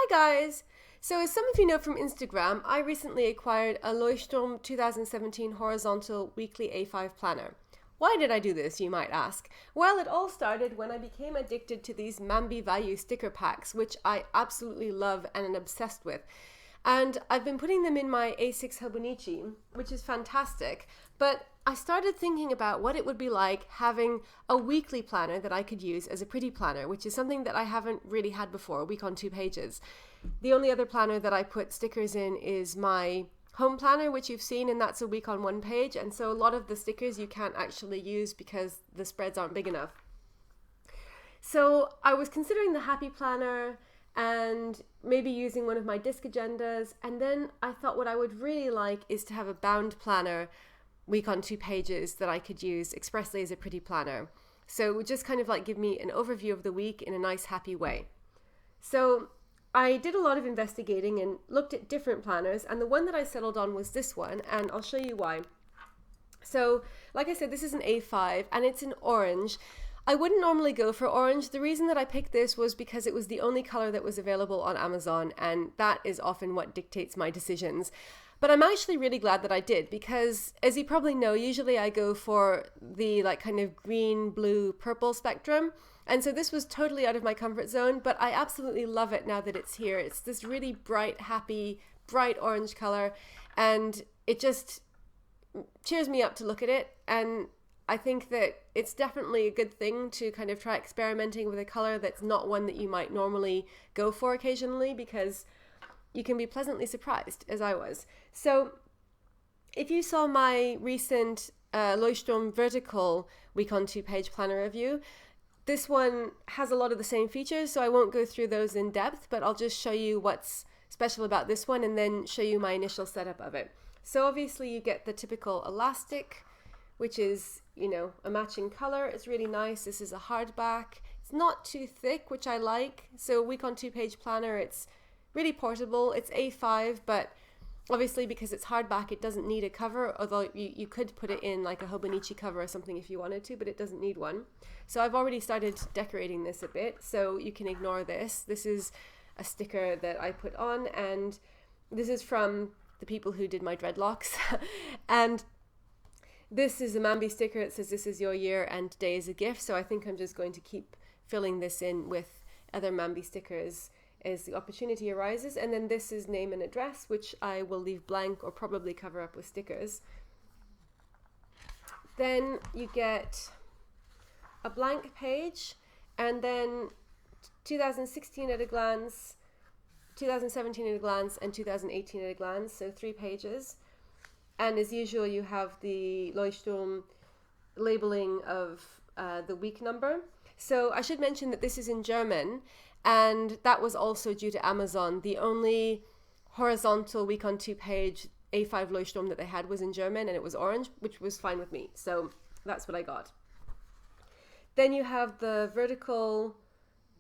Hi guys! So as some of you know from Instagram, I recently acquired a Leuchtturm 2017 horizontal weekly A5 planner. Why did I do this, you might ask? Well, it all started when I became addicted to these Mambi Value sticker packs, which I absolutely love and am obsessed with. And I've been putting them in my A6 Hobonichi, which is fantastic, but I started thinking about what it would be like having a weekly planner that I could use as a pretty planner, which is something that I haven't really had before, a week on 2 pages. The only other planner that I put stickers in is my home planner, which you've seen, and that's a week on 1 page. And so a lot of the stickers you can't actually use because the spreads aren't big enough. So I was considering the Happy Planner and maybe using one of my disc agendas. And then I thought what I would really like is to have a bound planner week on 2 pages that I could use expressly as a pretty planner. So it would just kind of like give me an overview of the week in a nice, happy way. So I did a lot of investigating and looked at different planners, and the one that I settled on was this one, and I'll show you why. So, like I said, this is an A5 and it's in orange. I wouldn't normally go for orange. The reason that I picked this was because it was the only color that was available on Amazon, and that is often what dictates my decisions. But I'm actually really glad that I did, because as you probably know, usually I go for the like kind of green, blue, purple spectrum. And so this was totally out of my comfort zone, but I absolutely love it now that it's here. It's this really bright, happy, bright orange color, and it just cheers me up to look at it. And I think that it's definitely a good thing to kind of try experimenting with a color that's not one that you might normally go for occasionally, because you can be pleasantly surprised, as I was. So if you saw my recent Leuchtturm vertical week on 2 page planner review, this one has a lot of the same features, so I won't go through those in depth, but I'll just show you what's special about this one and then show you my initial setup of it. So obviously you get the typical elastic, which is, you know, a matching color. It's really nice. This is a hardback. It's not too thick, which I like. So week on 2 page planner, it's really portable. It's A5, but obviously because it's hardback, it doesn't need a cover, although you could put it in like a Hobonichi cover or something if you wanted to, but it doesn't need one. So I've already started decorating this a bit, so you can ignore this. This is a sticker that I put on, and this is from the people who did my dreadlocks. And this is a Mambi sticker. It says, "This is your year and today is a gift." So I think I'm just going to keep filling this in with other Mambi stickers as the opportunity arises. And then this is name and address, which I will leave blank or probably cover up with stickers. Then you get a blank page, and then 2016 at a glance, 2017 at a glance, and 2018 at a glance, so 3 pages. And as usual, you have the Leuchtturm labeling of the week number. So I should mention that this is in German, and that was also due to Amazon. The only horizontal week on 2 page A5 Leuchtturm that they had was in German, and it was orange, which was fine with me. So that's what I got. Then you have the vertical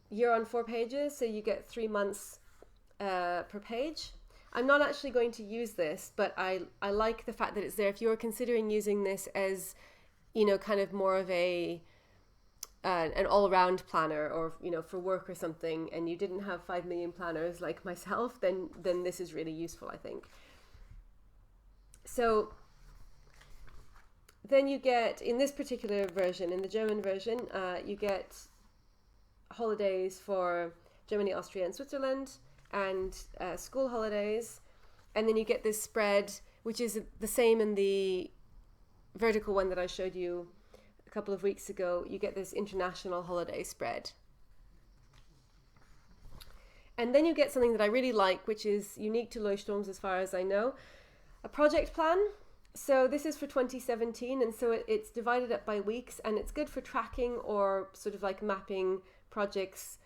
year on 4 pages, so you get 3 months per page. I'm not actually going to use this, but I like the fact that it's there. If you're considering using this as, you know, kind of more of a an all-round planner, or, you know, for work or something, and you didn't have 5 million planners like myself, then this is really useful, I think. So then you get, in this particular version, in the German version, you get holidays for Germany, Austria, and Switzerland, and school holidays. And then you get this spread, which is the same in the vertical one that I showed you a couple of weeks ago. You get this international holiday spread. And then you get something that I really like, which is unique to Leuchtturms as far as I know, a project plan. So this is for 2017, and so it's divided up by weeks, and it's good for tracking or sort of like mapping projects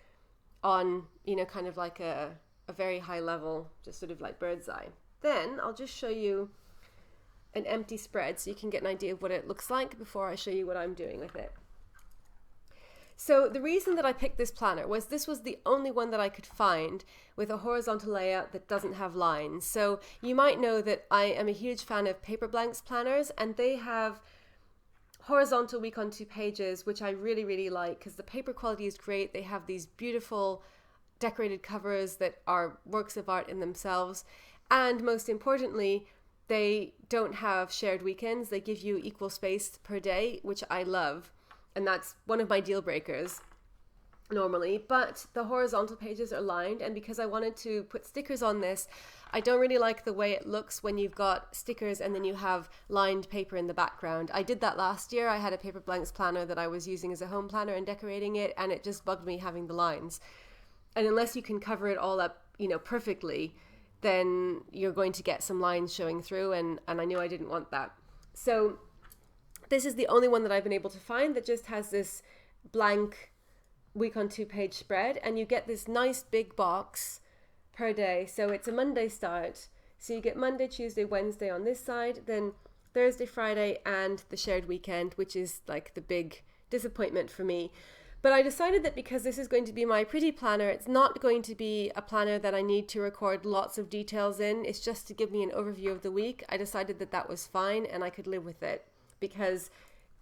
on, you know, kind of like a very high level, just sort of like bird's eye. Then I'll just show you an empty spread so you can get an idea of what it looks like before I show you what I'm doing with it. So the reason that I picked this planner was this was the only one that I could find with a horizontal layout that doesn't have lines. So you might know that I am a huge fan of paper blanks planners, and they have horizontal week on 2 pages, which I really, really like because the paper quality is great. They have these beautiful decorated covers that are works of art in themselves. And most importantly, they don't have shared weekends. They give you equal space per day, which I love. And that's one of my deal breakers normally. But the horizontal pages are lined. And because I wanted to put stickers on this, I don't really like the way it looks when you've got stickers and then you have lined paper in the background. I did that last year. I had a paper blanks planner that I was using as a home planner and decorating it, and it just bugged me having the lines. And unless you can cover it all up, perfectly, then you're going to get some lines showing through, and I knew I didn't want that. So this is the only one that I've been able to find that just has this blank week on 2-page spread, and you get this nice big box per day. So it's a Monday start. So you get Monday, Tuesday, Wednesday on this side, then Thursday, Friday, and the shared weekend, which is like the big disappointment for me. But I decided that because this is going to be my pretty planner, it's not going to be a planner that I need to record lots of details in. It's just to give me an overview of the week. I decided that that was fine and I could live with it, because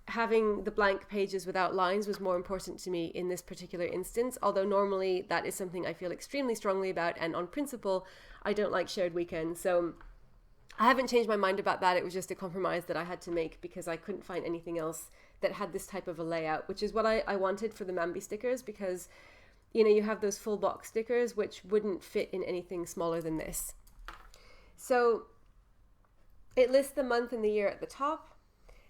having the blank pages without lines was more important to me in this particular instance, although normally that is something I feel extremely strongly about, and on principle I don't like shared weekends. So I haven't changed my mind about that. It was just a compromise that I had to make because I couldn't find anything else that had this type of a layout, which is what I wanted for the Mambi stickers, because you have those full box stickers which wouldn't fit in anything smaller than this. So it lists the month and the year at the top,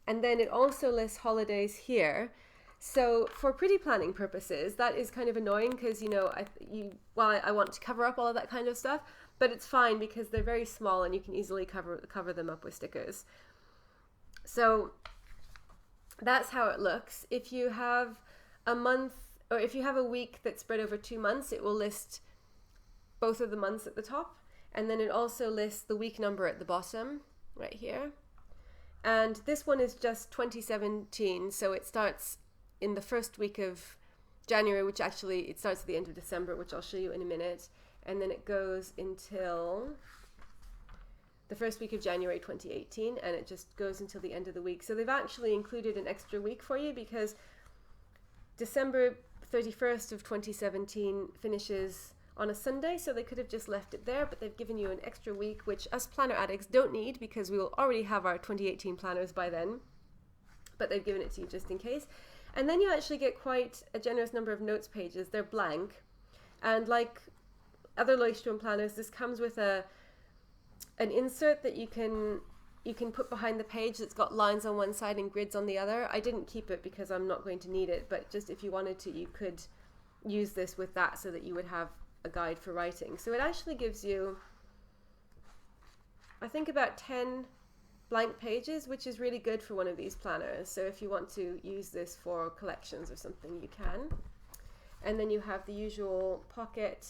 and then it also lists holidays here. So for pretty planning purposes, that is kind of annoying because, I want to cover up all of that kind of stuff, but it's fine because they're very small and you can easily cover them up with stickers. So that's how it looks. If you have a month, or if you have a week that's spread over 2 months, it will list both of the months at the top, and then it also lists the week number at the bottom right here. And this one is just 2017, so it starts in the first week of January, which actually it starts at the end of December, which I'll show you in a minute, and then it goes until the first week of January 2018, and it just goes until the end of the week. So they've actually included an extra week for you because December 31st of 2017 finishes on a Sunday, so they could have just left it there, but they've given you an extra week, which us planner addicts don't need because we will already have our 2018 planners by then, but they've given it to you just in case. And then you actually get quite a generous number of notes pages. They're blank, and like other Leuchtturm planners, this comes with an insert that you can put behind the page that's got lines on one side and grids on the other. I didn't keep it because I'm not going to need it, but just if you wanted to, you could use this with that so that you would have a guide for writing. So it actually gives you, I think, about 10 blank pages, which is really good for one of these planners. So if you want to use this for collections or something, you can. And then you have the usual pocket,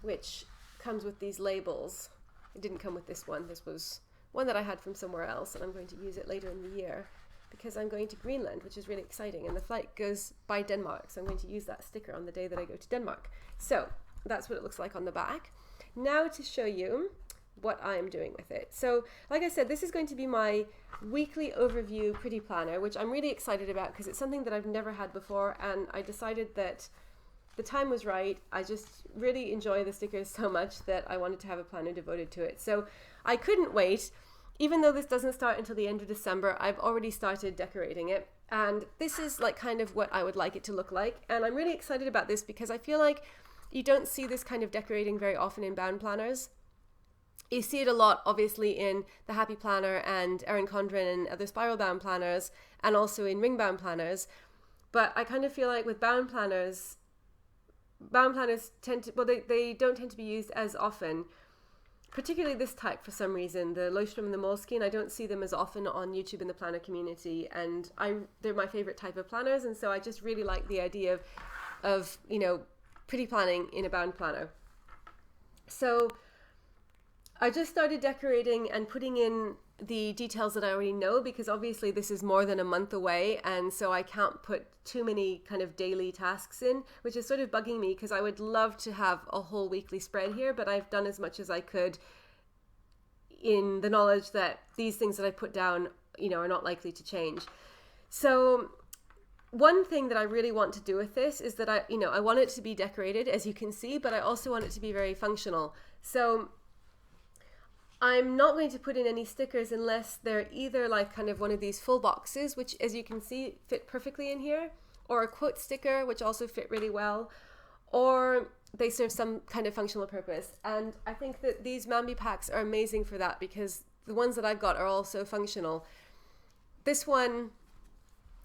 which comes with these labels. It didn't come with this one. This was one that I had from somewhere else, and I'm going to use it later in the year because I'm going to Greenland, which is really exciting, and the flight goes by Denmark, so I'm going to use that sticker on the day that I go to Denmark. So that's what it looks like on the back. Now to show you what I am doing with it. So like I said, this is going to be my weekly overview pretty planner, which I'm really excited about because it's something that I've never had before, and I decided that the time was right. I just really enjoy the stickers so much that I wanted to have a planner devoted to it. So I couldn't wait. Even though this doesn't start until the end of December, I've already started decorating it. And this is like kind of what I would like it to look like. And I'm really excited about this because I feel like you don't see this kind of decorating very often in bound planners. You see it a lot, obviously, in the Happy Planner and Erin Condren and other spiral bound planners, and also in ring bound planners. But I kind of feel like with bound planners tend to, well, they don't tend to be used as often, particularly this type for some reason, the Leuchtturm and the Moleskine. I don't see them as often on YouTube in the planner community, and they're my favorite type of planners, and so I just really like the idea of pretty planning in a bound planner. So I just started decorating and putting in the details that I already know, because obviously this is more than a month away, and so I can't put too many kind of daily tasks in, which is sort of bugging me because I would love to have a whole weekly spread here, but I've done as much as I could in the knowledge that these things that I put down, are not likely to change. So one thing that I really want to do with this is that I want it to be decorated, as you can see, but I also want it to be very functional. So I'm not going to put in any stickers unless they're either like kind of one of these full boxes, which as you can see fit perfectly in here, or a quote sticker, which also fit really well, or they serve some kind of functional purpose. And I think that these Mambi packs are amazing for that, because the ones that I've got are also functional. This one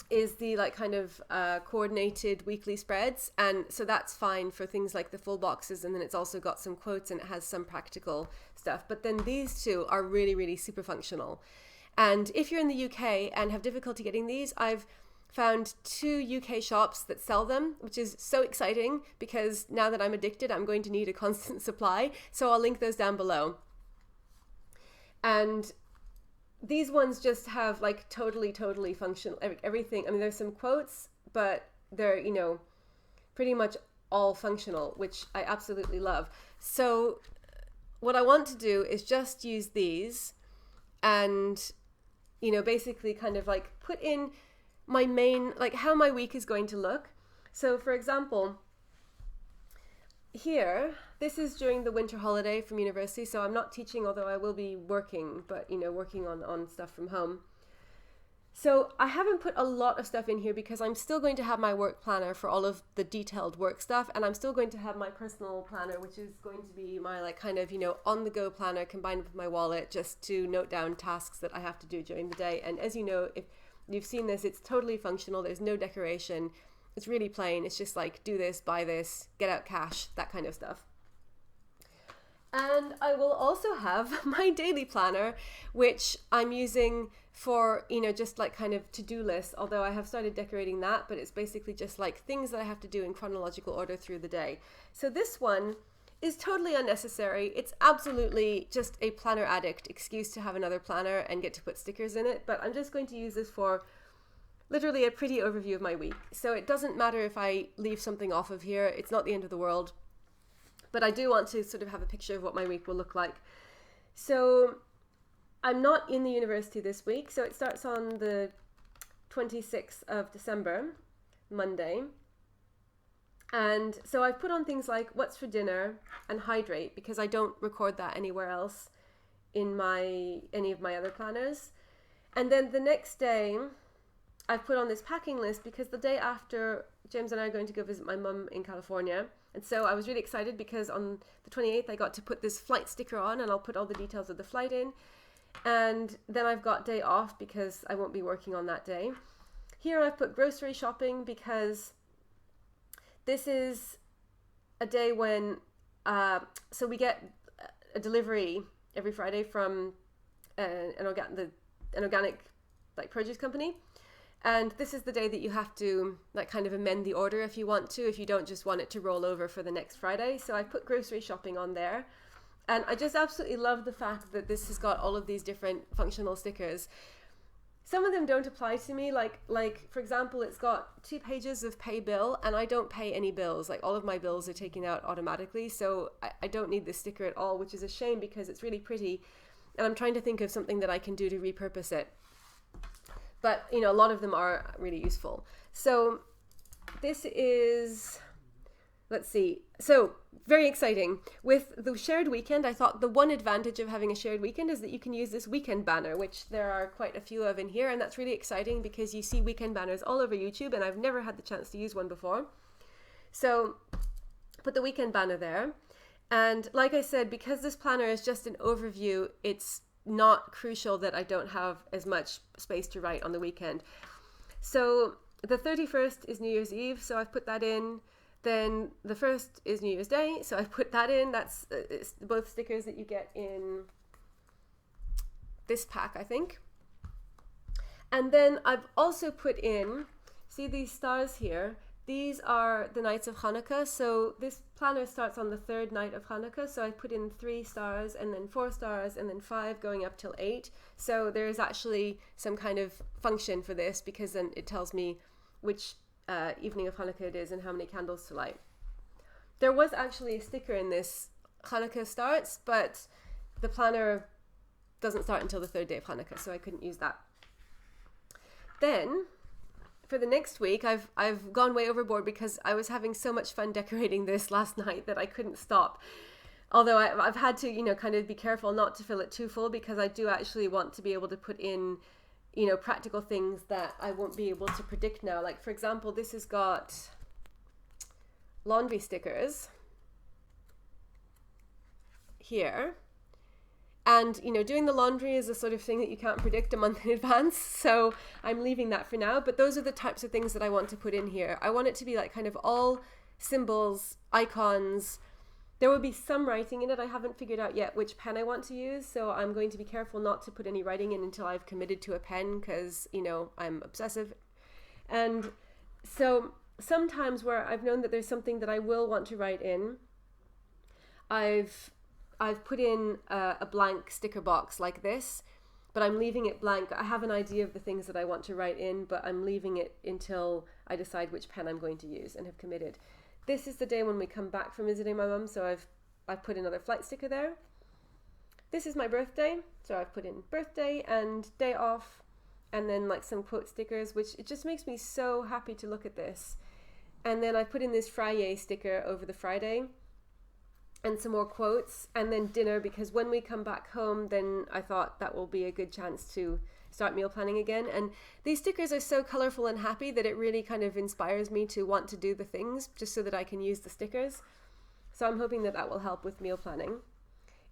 is the like kind of coordinated weekly spreads, and so that's fine for things like the full boxes, and then it's also got some quotes and it has some practical stuff. But then these two are really, really super functional. And if you're in the UK and have difficulty getting these, I've found 2 UK shops that sell them, which is so exciting, because now that I'm addicted, I'm going to need a constant supply. So I'll link those down below. And these ones just have like totally functional everything. I mean, there's some quotes, but they're, you know, pretty much all functional, which I absolutely love. So what I want to do is just use these and, you know, basically kind of like put in my main, like how my week is going to look. So for example, here, this is during the winter holiday from university, so I'm not teaching, although I will be working, but you know, working on stuff from home. So I haven't put a lot of stuff in here because I'm still going to have my work planner for all of the detailed work stuff, and I'm still going to have my personal planner, which is going to be my like kind of, you know, on the go planner combined with my wallet, just to note down tasks that I have to do during the day. And as you know, if you've seen this, it's totally functional. There's no decoration. It's really plain. It's just like, do this, buy this, get out cash, that kind of stuff. And I will also have my daily planner, which I'm using for, you know, just like kind of to-do lists, although I have started decorating that, but it's basically just like things that I have to do in chronological order through the day. So this one is totally unnecessary. It's absolutely just a planner addict excuse to have another planner and get to put stickers in it, but I'm just going to use this for literally a pretty overview of my week. So it doesn't matter if I leave something off of here. It's not the end of the world. But I do want to sort of have a picture of what my week will look like. So I'm not in the university this week. So it starts on the 26th of December, Monday. And so I've put on things like what's for dinner and hydrate, because I don't record that anywhere else in any of my other planners. And then the next day, I've put on this packing list because the day after, James and I are going to go visit my mum in California. And so I was really excited because on the 28th, I got to put this flight sticker on, and I'll put all the details of the flight in. And then I've got day off because I won't be working on that day. Here I've put grocery shopping because this is a day when, so we get a delivery every Friday from an organic like produce company. And this is the day that you have to like kind of amend the order if you want to, if you don't just want it to roll over for the next Friday. So I put grocery shopping on there. And I just absolutely love the fact that this has got all of these different functional stickers. Some of them don't apply to me, like for example, it's got 2 pages of pay bill, and I don't pay any bills. Like all of my bills are taken out automatically, so I don't need this sticker at all, which is a shame because it's really pretty. And I'm trying to think of something that I can do to repurpose it. But, you know, a lot of them are really useful. So this is, let's see. So very exciting. With the shared weekend, I thought the one advantage of having a shared weekend is that you can use this weekend banner, which there are quite a few of in here. And that's really exciting because you see weekend banners all over YouTube, and I've never had the chance to use one before. So put the weekend banner there. And like I said, because this planner is just an overview, it's not crucial that I don't have as much space to write on the weekend. So the 31st is New Year's Eve, so I've put that in. Then the 1st is New Year's Day, so I've put that in. That's it's both stickers that you get in this pack, I think. And then I've also put in, see these stars here? These are the nights of Hanukkah. So this planner starts on the 3rd night of Hanukkah. So I put in 3 stars and then 4 stars and then 5 going up till 8. So there is actually some kind of function for this, because then it tells me which evening of Hanukkah it is and how many candles to light. There was actually a sticker in this Hanukkah starts, but the planner doesn't start until the 3rd day of Hanukkah, so I couldn't use that. Then for the next week, I've gone way overboard because I was having so much fun decorating this last night that I couldn't stop. Although I've had to, kind of be careful not to fill it too full, because I do actually want to be able to put in, practical things that I won't be able to predict now. Like, for example, this has got laundry stickers here. And, doing the laundry is a sort of thing that you can't predict a month in advance. So I'm leaving that for now. But those are the types of things that I want to put in here. I want it to be like kind of all symbols, icons. There will be some writing in it. I haven't figured out yet which pen I want to use, so I'm going to be careful not to put any writing in until I've committed to a pen, because, I'm obsessive. And so sometimes where I've known that there's something that I will want to write in, I've put in a blank sticker box like this, but I'm leaving it blank. I have an idea of the things that I want to write in, but I'm leaving it until I decide which pen I'm going to use and have committed. This is the day when we come back from visiting my mum, so I've put another flight sticker there. This is my birthday, so I've put in birthday and day off, and then like some quote stickers, which it just makes me so happy to look at this. And then I put in this Friday sticker over the Friday, and some more quotes, and then dinner, because when we come back home, then I thought that will be a good chance to start meal planning again. And these stickers are so colorful and happy that it really kind of inspires me to want to do the things just so that I can use the stickers. So I'm hoping that that will help with meal planning.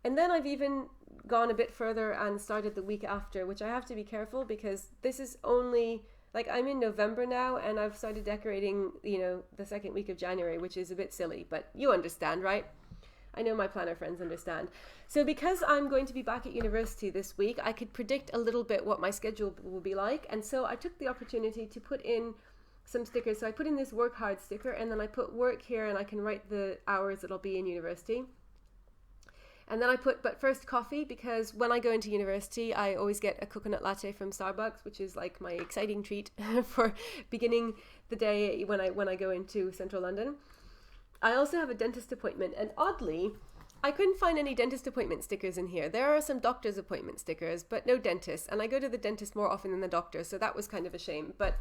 And then I've even gone a bit further and started the week after, which I have to be careful because this is only, like, I'm in November now and I've started decorating, the second week of January, which is a bit silly, but you understand, right? I know my planner friends understand. So because I'm going to be back at university this week, I could predict a little bit what my schedule will be like. And so I took the opportunity to put in some stickers. So I put in this work hard sticker, and then I put work here, and I can write the hours that I'll be in university. And then I put, but first coffee, because when I go into university, I always get a coconut latte from Starbucks, which is like my exciting treat for beginning the day when I go into central London. I also have a dentist appointment, and oddly, I couldn't find any dentist appointment stickers in here. There are some doctor's appointment stickers, but no dentist. And I go to the dentist more often than the doctor, so that was kind of a shame. But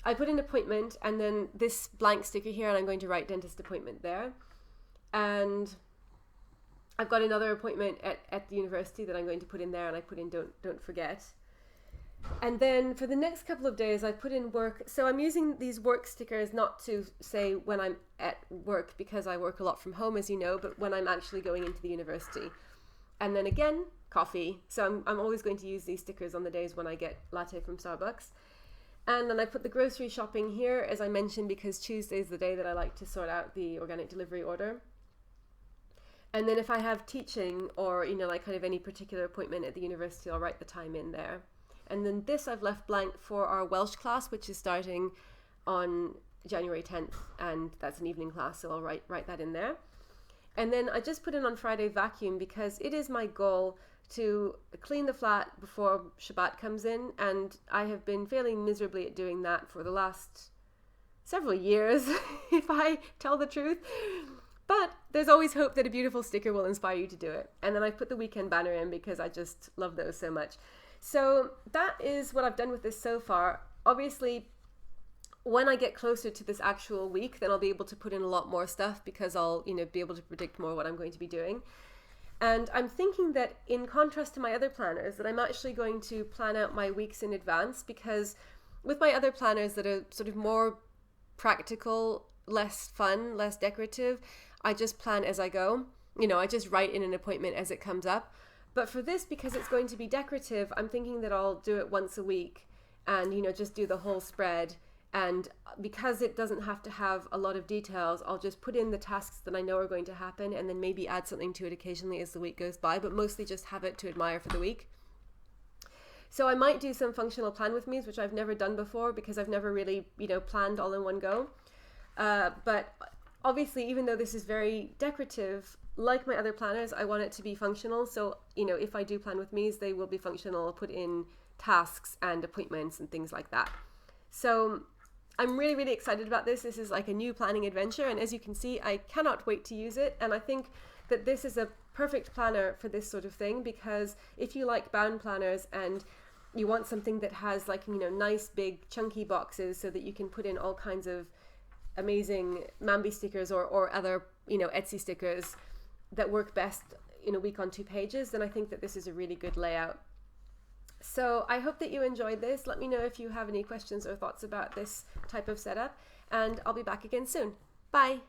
I put an appointment and then this blank sticker here, and I'm going to write dentist appointment there. And I've got another appointment at the university that I'm going to put in there, and I put in don't forget. And then for the next couple of days, I put in work. So I'm using these work stickers not to say when I'm at work, because I work a lot from home, as you know, but when I'm actually going into the university. And then again, coffee. So I'm always going to use these stickers on the days when I get latte from Starbucks. And then I put the grocery shopping here, as I mentioned, because Tuesday is the day that I like to sort out the organic delivery order. And then if I have teaching or, like kind of any particular appointment at the university, I'll write the time in there. And then this I've left blank for our Welsh class, which is starting on January 10th, and that's an evening class, so I'll write that in there. And then I just put in on Friday vacuum, because it is my goal to clean the flat before Shabbat comes in, and I have been failing miserably at doing that for the last several years, if I tell the truth. But there's always hope that a beautiful sticker will inspire you to do it. And then I put the weekend banner in because I just love those so much. So that is what I've done with this so far. Obviously, when I get closer to this actual week, then I'll be able to put in a lot more stuff, because I'll, be able to predict more what I'm going to be doing. And I'm thinking that in contrast to my other planners, that I'm actually going to plan out my weeks in advance, because with my other planners that are sort of more practical, less fun, less decorative, I just plan as I go. I just write in an appointment as it comes up. But for this, because it's going to be decorative, I'm thinking that I'll do it once a week and, just do the whole spread. And because it doesn't have to have a lot of details, I'll just put in the tasks that I know are going to happen, and then maybe add something to it occasionally as the week goes by, but mostly just have it to admire for the week. So I might do some functional plan with me's, which I've never done before, because I've never really, planned all in one go. But obviously, even though this is very decorative, like my other planners, I want it to be functional. So, if I do plan with me's, they will be functional. I'll put in tasks and appointments and things like that. So I'm really, really excited about this. This is like a new planning adventure. And as you can see, I cannot wait to use it. And I think that this is a perfect planner for this sort of thing, because if you like bound planners and you want something that has like, you know, nice big chunky boxes so that you can put in all kinds of amazing Mambi stickers or other, you know, Etsy stickers that work best in a week on 2 pages, then I think that this is a really good layout. So I hope that you enjoyed this. Let me know if you have any questions or thoughts about this type of setup, and I'll be back again soon. Bye.